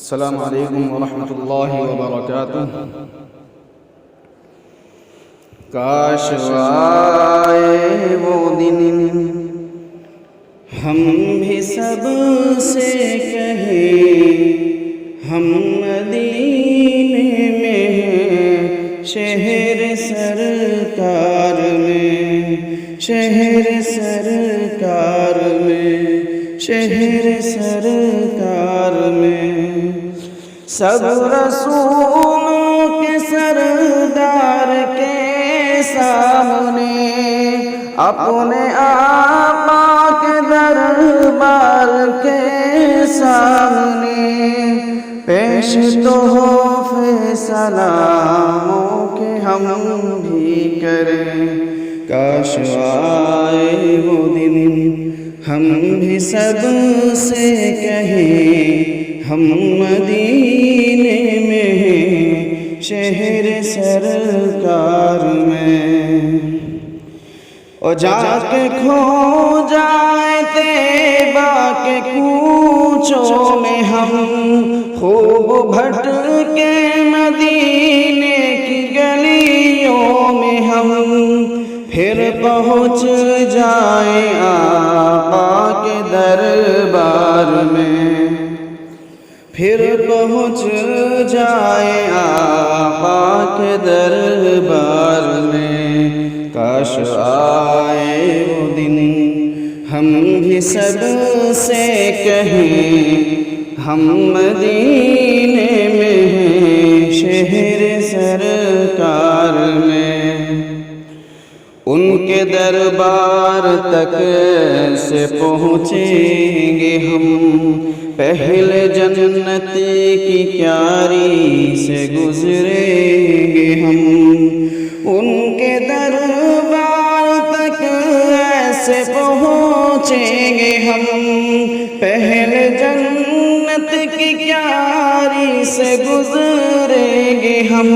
السلام علیکم ورحمۃ اللہ وبرکاتہ۔ کاش آئے وہ دن ہم بھی سب سے کہیں ہم مدینے میں ہیں، شہر سرکار میں، شہر سرکار میں، شہر سرکار میں۔ سب رسولوں کے سردار کے سامنے اپنے آقا کے دربار کے سامنے پیش تو ہو سلاموں کے ہم بھی کریں۔ کاش آئے وہ دن ہم بھی سب سے کہیں ہم مدینے میں ہیں، شہر سرکار میں۔ اور جا کے کھو جائیں طیبہ کے کوچوں میں ہم، خوب بھٹ کے مدینے کی گلیوں میں ہم، پھر پہنچ جائیں آقا کے دربار میں، پھر پہنچ جائیں آقا کے دربار میں۔ کاش آئے وہ دن ہم بھی سب سے کہیں ہم مدینے میں ہیں، شہر سرکار میں۔ ان کے دربار تک سے پہنچیں گے ہم، پہلے جنتی کی کیاری سے گزریں گے ہم۔ ان کے دربار تک ایسے پہنچیں گے ہم، پہلے جنت کی کیاری سے گزریں گے ہم،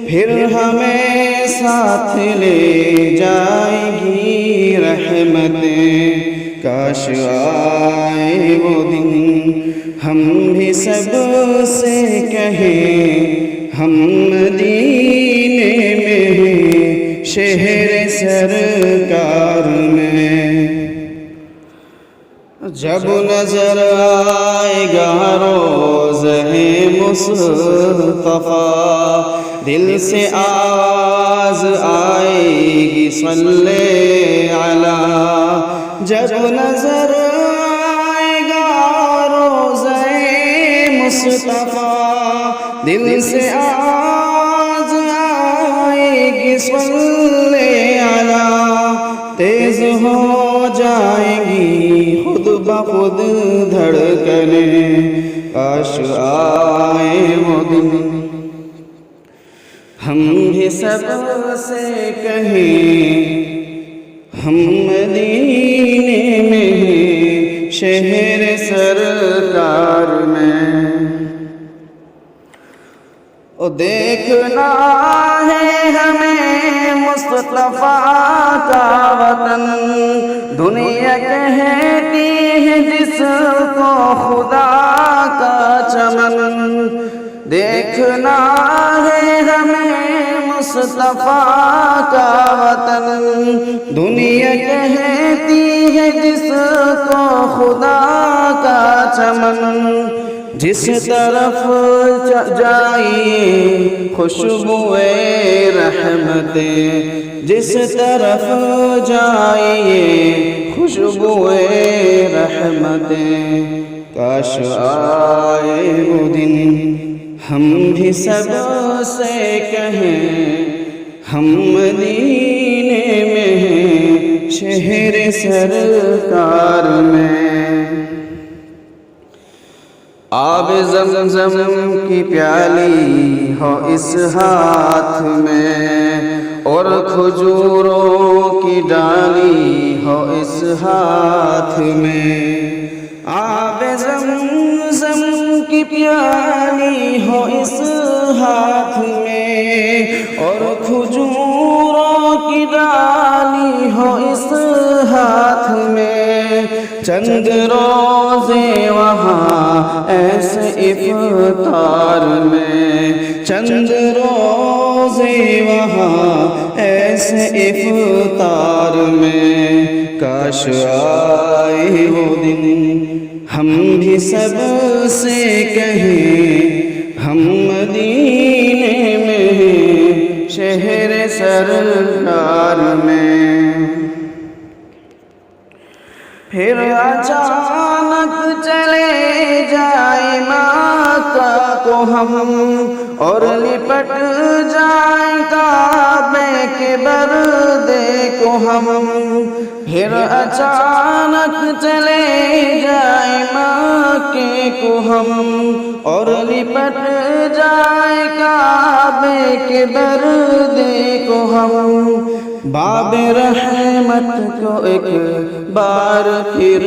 پھر ہمیں ساتھ لے جائیں گی رحمتیں۔ کاش آئے وہ دن ہم بھی سب سے کہیں ہم مدینے میں ہیں، شہر سرکار میں۔ جب نظر آئے گا روضہ مصطفیٰ، دل سے آواز آئے گی صلی علی۔ جب نظر آئے گا روضہ مصطفیٰ، دل سے آواز آئے گی صلی علی، تیز ہو جائیں گی خود بخود دھڑکنیں۔ کاش آئے وہ دن ہم بھی سب سے کہیں ہم مدینے میں ہیں، شہر سرکار میں۔ اور دیکھنا ہے ہمیں مصطفیٰ کا وطن، دنیا کہتی ہے جس کو خدا کا چمن۔ دیکھنا ہے ہمیں مصطفیٰ کا وطن، دنیا کہتی ہے جس کو خدا کا چمن۔ جس طرف جائیے خوشبوئے رحمتیں، جس طرف جائیے خوشبوئے رحمتیں۔ کاش آئے وہ دن ہم بھی سب سے کہیں ہم مدینے میں ہیں، شہر سرکار میں۔ آب زمزم کی پیالی ہو اس ہاتھ میں، اور کھجوروں کی ڈالی ہو اس ہاتھ میں۔ آب زمزم کی پیالی ہو اس ہاتھ میں، اور کھجوروں کی ڈالی ہو اس ہاتھ میں، چند روزے وہاں ایسے افطار میں، چند روزے وہاں ایسے افطار میں، کاش آئے وہ دن ہم بھی سب سے کہیں ہم مدینے میں، شہر سرکار میں۔ پھر اچانک چلے جائیں مکہ کو ہم، اور لپٹ جائیں کعبے کے پردے کو ہم، پھر اچانک چلے جائیں مکے کو ہم، اور لپٹ جائیں کعبے کے پردے کو ہم، باب رحمت کو ایک بار پھر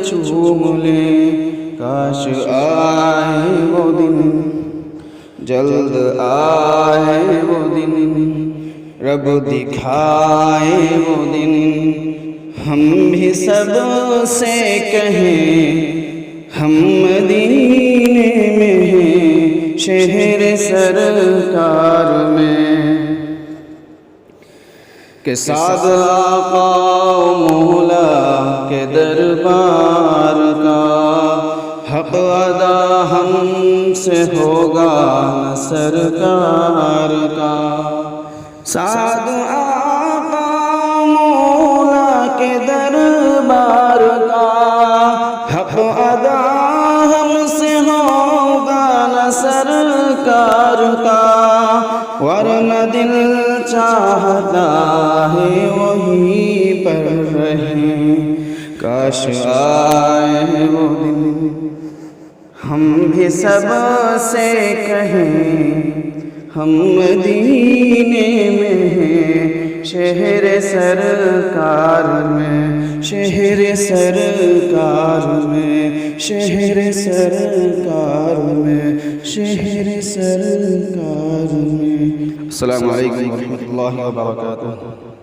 چوم لیں، کاش آئے وہ دن، جلد آئے وہ دن، رب دکھائے وہ دن، ہم بھی سب سے کہیں ہم مدینے میں ہیں، شہر سرکار میں، کہ سعد آقا و مولا کے دربار کا حق ادا ہم سے ہوگا نہ سرکار کا، سعد آقا و مولا کے دربار کا حق ادا ہم سے ہوگا نہ سرکار کا، ورنہ دل چاہتا ہے وہیں پر رہیں، کاش آئے وہ دن ہم بھی سب سے کہیں ہم مدینے میں ہیں، شہر سرکار میں، شہر سرکار میں، شہر سرکار میں، شہر سرکار میں۔ السلام علیکم ورحمۃ اللہ وبرکاتہ۔